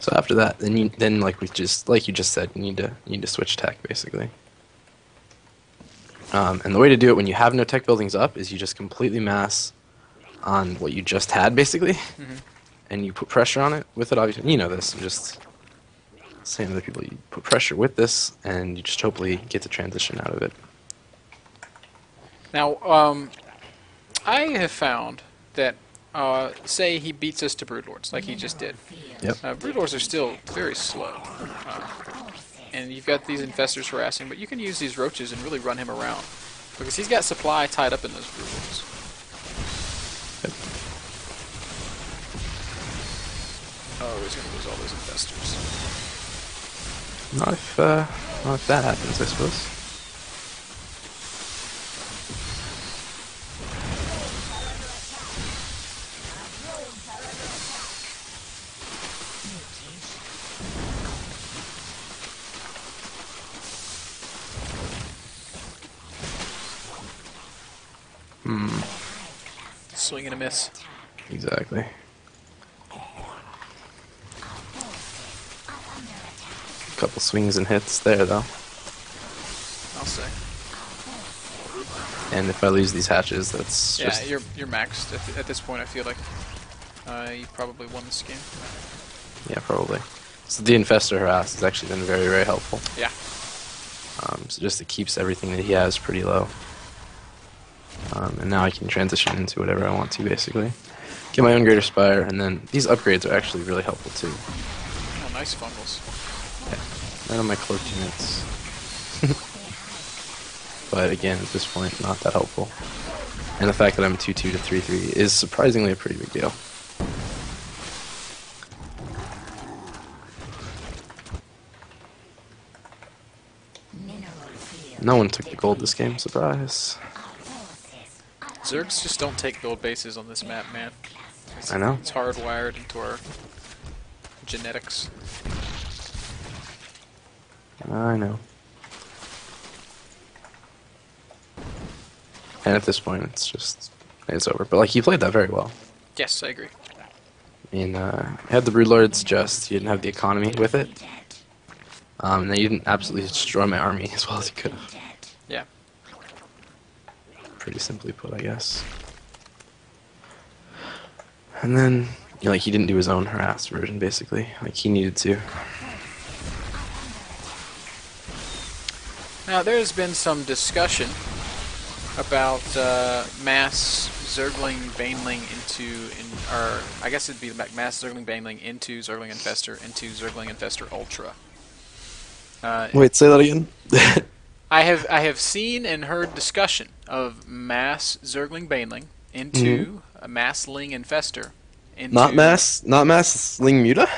So after that, then like you just said, you need to switch tech basically. And the way to do it when you have no tech buildings up is you just completely mass on what you just had basically, Hmm. and you put pressure on it with it. Obviously, you know this. I'm just saying to other people, you put pressure with this, and you just hopefully get the transition out of it. Now, I have found that, say he beats us to Broodlords, like he just did. Yep. Broodlords are still very slow. And you've got these infestors harassing, but you can use these roaches and really run him around. Because he's got supply tied up in those Broodlords. Yep. Oh, he's going to lose all those infestors. Not if that happens, I suppose. Swing and a miss. Exactly. Couple swings and hits there, though. I'll say. And if I lose these hatches, that's Yeah, just... you're maxed at this point. I feel like you probably won this game. Yeah, probably. So the Infestor Harass has actually been very, very helpful. Yeah. So just it keeps everything that he has pretty low. And now I can transition into whatever I want to, basically. Get my own Greater Spire, and then these upgrades are actually really helpful, too. Oh, nice fumbles. None of my cloaked units. But again, at this point, not that helpful. And the fact that I'm 2-2 to 3-3 is surprisingly a pretty big deal. No one took the gold this game, surprise. Zergs just don't take gold bases on this map, man. I know. It's hardwired into our genetics. I know. And at this point, it's over. But like, he played that very well. Yes, I agree. I mean, had the Broodlords just, he didn't have the economy with it. And then he didn't absolutely destroy my army as well as he could have. Yeah. Pretty simply put, I guess. And then, you know, like, he didn't do his own harass version, basically. Like, he needed to. Now, there's been some discussion about mass Zergling Baneling or I guess it'd be mass Zergling Baneling into Zergling Infestor into Zergling Infestor Ultra. Wait, say that again? I have seen and heard discussion of mass Zergling Baneling into a mass Ling Infestor. Into Not mass Ling Muta?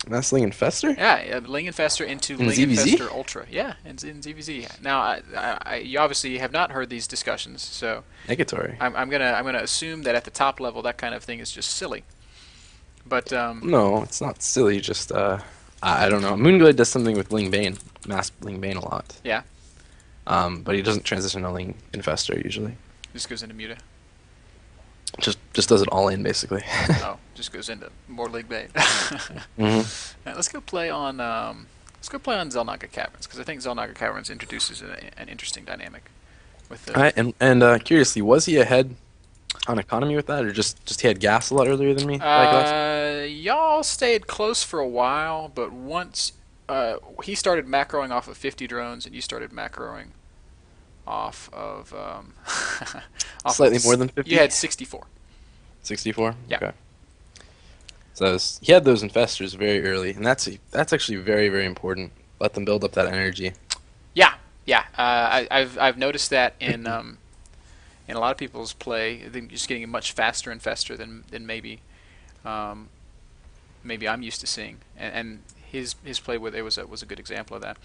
Mass Ling Infestor? Yeah, Ling Infestor into In Ling ZvZ? Infestor Ultra. Yeah, in ZvZ. Now, you obviously have not heard these discussions, so Negatory. I'm gonna assume that at the top level that kind of thing is just silly. But No, it's not silly, just, I don't know. Moonglade does something with Ling Bane, mass Ling Bane a lot. yeah, But he doesn't transition to Ling Infestor, usually. just goes into Muta. Just does it all in, basically. Oh, just goes into more League Bait. Mm-hmm. Now, let's go play on Zelnaga Caverns, because I think Zelnaga Caverns introduces an interesting dynamic with the. Alright, curiously, was he ahead on economy with that, or just he had gas a lot earlier than me? Y'all stayed close for a while, but once he started macroing off of 50 drones, and you started macroing off of Slightly more than 50? You had 64. 64? Yeah. Okay. So he had those infestors very early, and that's actually very, very important. Let them build up that energy. Yeah, yeah. I've noticed that in a lot of people's play. I think just getting much faster infester than maybe maybe I'm used to seeing, and his play with it was a good example of that.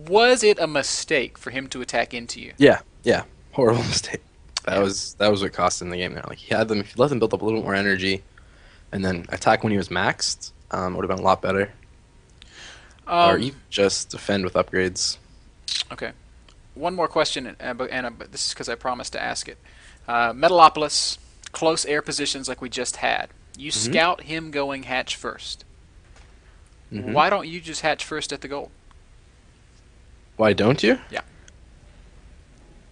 Was it a mistake for him to attack into you? Yeah. Horrible mistake. That was what cost him the game there. Like, he had them, if you let them build up a little bit more energy, and then attack when he was maxed, would have been a lot better. Or even just defend with upgrades. Okay. One more question, but this is because I promised to ask it. Metalopolis, close air positions like we just had. You scout him going hatch first. Mm-hmm. Why don't you just hatch first at the gold? Why don't you? Yeah.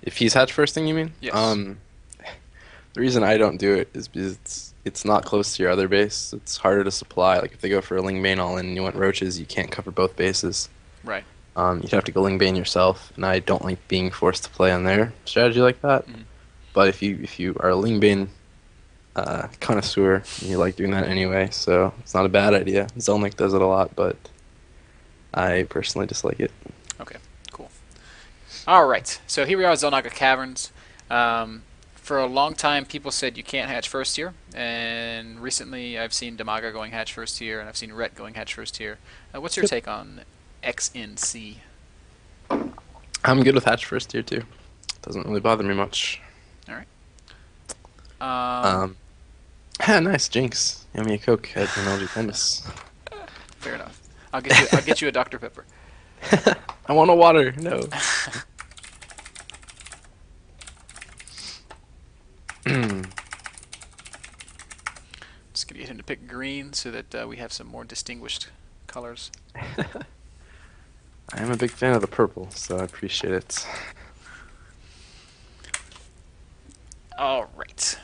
If he's hatch first thing, you mean? Yes. The reason I don't do it is because it's not close to your other base. It's harder to supply. Like if they go for a Lingbane all in and you want roaches, you can't cover both bases. Right. You'd have to go Lingbane yourself, and I don't like being forced to play on their strategy like that. Mhm. But if you are a Lingbane connoisseur, you like doing that anyway, so it's not a bad idea. Zelnick does it a lot, but I personally dislike it. Okay. Cool. All right. So here we are, Zelnaga Caverns. For a long time, people said you can't hatch first tier, and recently I've seen Damaga going hatch first tier, and I've seen Rhett going hatch first tier. What's your take on XNC? I'm good with hatch first tier too. Doesn't really bother me much. All right. Yeah, nice Jinx. Yummy a Coke at MLG Tennis. Fair enough. I'll get you a Dr Pepper. I want a water. No. Just gonna get him to pick green so that we have some more distinguished colors. I am a big fan of the purple, so I appreciate it. All right.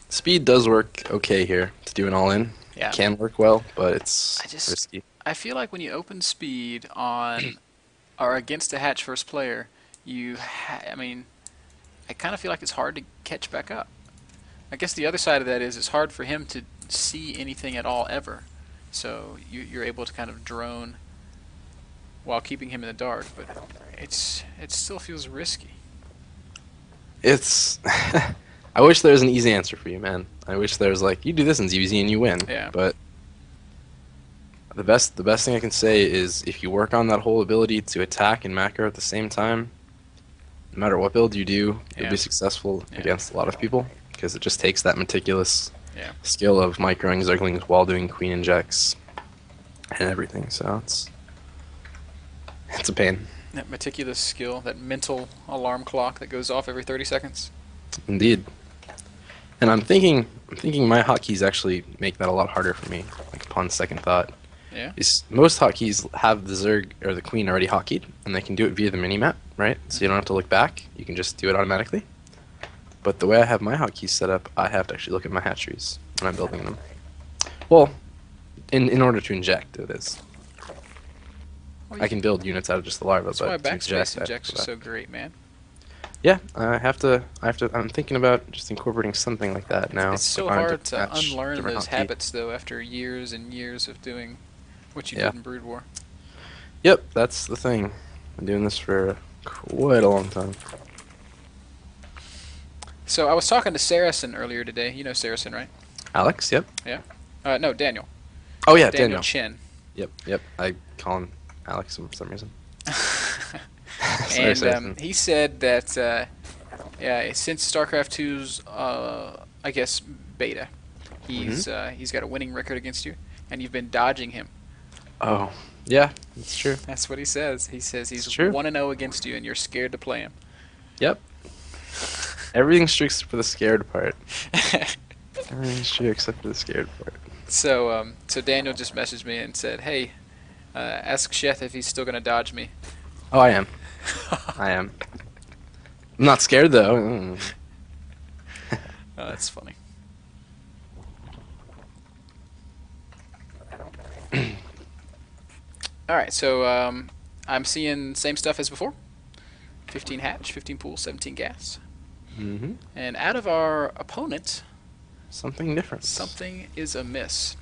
Speed does work okay here to do an all-in. Yeah. It can work well, but it's I risky. I feel like when you open speed on or against a hatch first player, I mean, I kind of feel like it's hard to catch back up. I guess the other side of that is it's hard for him to see anything at all ever. So you're able to kind of drone while keeping him in the dark, but it still feels risky. It's. I wish there was an easy answer for you, man. I wish there was like you do this in ZvZ and you win. Yeah. But the best thing I can say is if you work on that whole ability to attack and macro at the same time, no matter what build you do, you'll be successful against a lot of people because it just takes that meticulous skill of microing Zerglings while doing queen injects and everything. So it's a pain. That meticulous skill, that mental alarm clock that goes off every 30 seconds. Indeed. And I'm thinking my hotkeys actually make that a lot harder for me, like upon second thought. Yeah. Most hotkeys have the Zerg or the Queen already hotkeyed, and they can do it via the minimap, right? So you don't have to look back. You can just do it automatically. But the way I have my hotkeys set up, I have to actually look at my hatcheries when I'm building them. Well, in order to inject, it is. Well, I can build units out of just the larva, that's but why to backspace inject, injects are so great, man. Yeah, I have to. I'm thinking about just incorporating something like that now. It's so hard to unlearn those habits, though, after years and years of doing what you did in Brood War. Yep, that's the thing. I've been doing this for quite a long time. So I was talking to Saracen earlier today. You know Saracen, right? Alex, yep. Yeah. No, Daniel. Oh yeah, Daniel Chen. Yep. I call him Alex for some reason. And he said that since StarCraft 2's I guess beta, he's got a winning record against you, and you've been dodging him. Oh, yeah, that's true. That's what he says. He says he's 1-0 against you, and you're scared to play him. Yep. Everything's true except for the scared part. Everything's true except for the scared part. So Daniel just messaged me and said, "Hey, ask Sheth if he's still gonna dodge me." Oh, I am. I am. I'm not scared though. Oh, that's funny. All right, so I'm seeing same stuff as before. 15 hatch, 15 pool, 17 gas. Mm-hmm. And out of our opponent, something different. Something is amiss.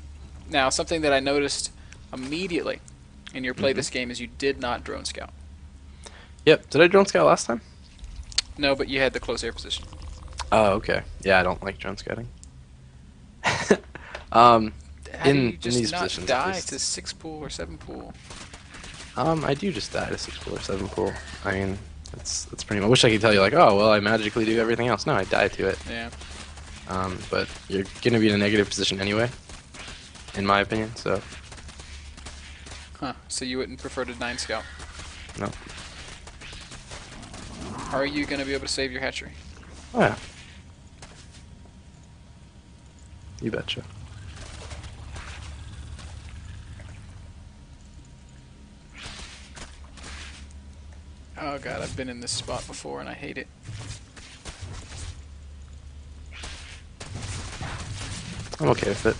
Now, something that I noticed immediately in your play this game is you did not drone scout. Yep. Did I drone scout last time? No, but you had the close air position. Oh, okay. Yeah, I don't like drone scouting. How do you in just these not positions, die to 6 pool or 7 pool? I do just die to 6 pool or 7 pool. I mean, that's pretty much. I wish I could tell you like, oh well, I magically do everything else. No, I die to it. Yeah. But you're gonna be in a negative position anyway, in my opinion. So. Huh. So you wouldn't prefer to 9 scout? No. Are you gonna be able to save your hatchery? Oh yeah. You betcha. Oh god, I've been in this spot before and I hate it. I'm okay with it.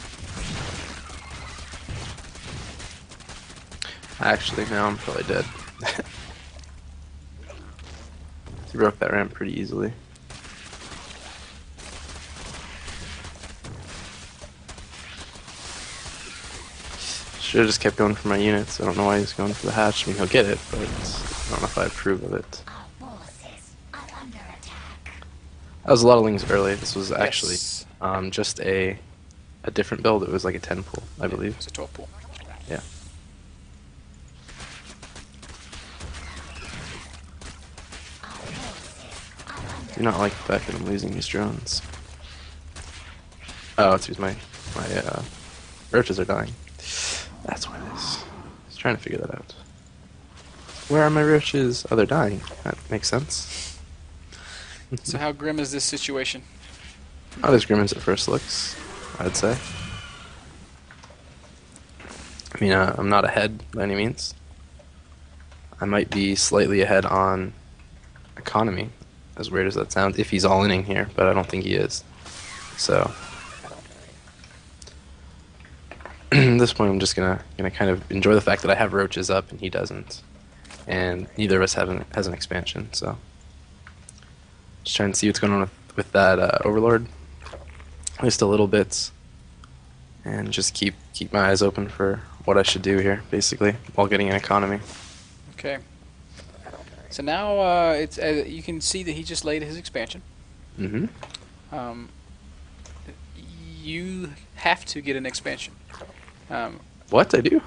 Actually, now I'm probably dead. He broke that ramp pretty easily. Should have just kept going for my units. I don't know why he's going for the hatch. I mean, he'll get it, but I don't know if I approve of it. That was a lot of lings early. This was actually Yes. just a different build. It was like a 10 pull, I believe. It's a 12 pool. Yeah. Do not like the fact that I'm losing these drones. Oh, it's because my roaches are dying. That's what it is. I was trying to figure that out. Where are my roaches? Oh, they're dying. That makes sense. So how grim is this situation? Not as grim as it first looks, I'd say. I mean, I'm not ahead by any means. I might be slightly ahead on economy, as weird as that sounds, if he's all inning here, but I don't think he is. So at this point, I'm just gonna kind of enjoy the fact that I have roaches up and he doesn't, and neither of us has an expansion. So just trying to see what's going on with that Overlord, at least a little bit, and just keep my eyes open for what I should do here, basically, while getting an economy. Okay. So now it's you can see that he just laid his expansion. Mm-hmm. You have to get an expansion. What I do?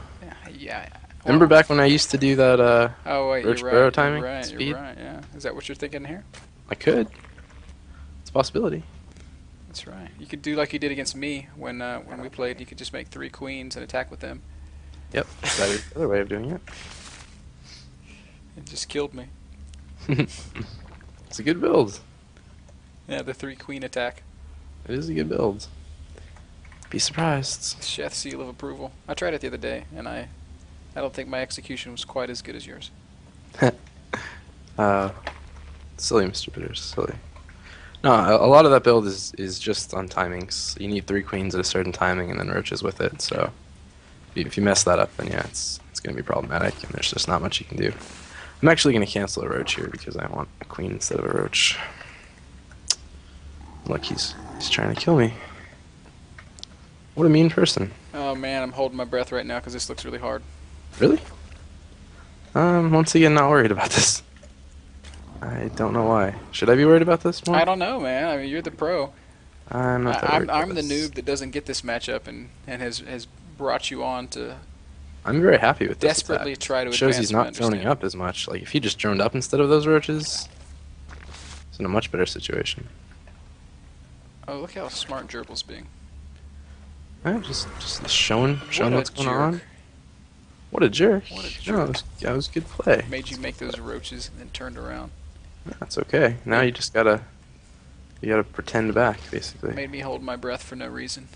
Yeah. Remember back when I used to do that Oh wait, roach you're burrow right. timing You're right. speed? You're right. Yeah. Is that what you're thinking here? I could. It's a possibility. That's right. You could do like you did against me when we played. You could just make 3 queens and attack with them. Yep, that is the other way of doing it. It just killed me. It's a good build. Yeah, the 3 queen attack. It is a good build. Be surprised. Sheth seal of approval. I tried it the other day, and I don't think my execution was quite as good as yours. Silly, Mr. Bitters, silly. No, a lot of that build is just on timings. You need 3 queens at a certain timing and then roaches with it, so if you mess that up, then yeah, it's going to be problematic, and there's just not much you can do. I'm actually going to cancel a roach here because I want a queen instead of a roach. Look, he's trying to kill me. What a mean person. Oh man, I'm holding my breath right now because this looks really hard. Really? Once again, not worried about this. I don't know why. Should I be worried about this more? I don't know, man. I mean, you're the pro. I'm not that worried about I'm the this. noob that doesn't get this matchup and has brought you on to I'm very happy with this desperately attack. try to It shows advance he's my not droning understanding. up as much. Like, if he just droned up instead of those roaches, he's in a much better situation. Oh, look how smart Gerbil's being. Just showing What what's a going jerk. on. What a jerk. What a No, jerk. that was good play. Made you make those roaches and then turned around. That's okay. Now you just gotta pretend back, basically. Made me hold my breath for no reason.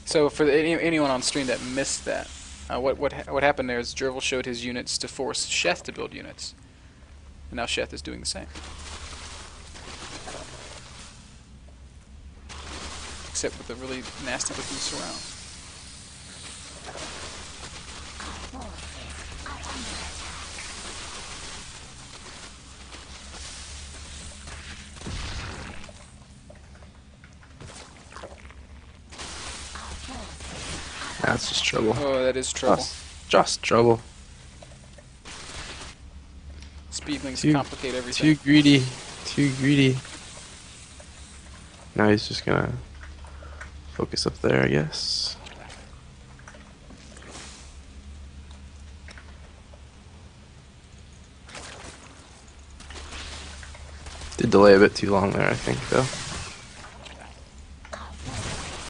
So for anyone on stream that missed that, what happened there is Gerbil showed his units to force Sheth to build units, and now Sheth is doing the same. Except with a really nasty looking surround. That's just trouble. Oh, that is trouble. Just trouble. Speedlings complicate everything. Too greedy. Too greedy. Now he's just gonna focus up there, I guess. Did delay a bit too long there, I think, though.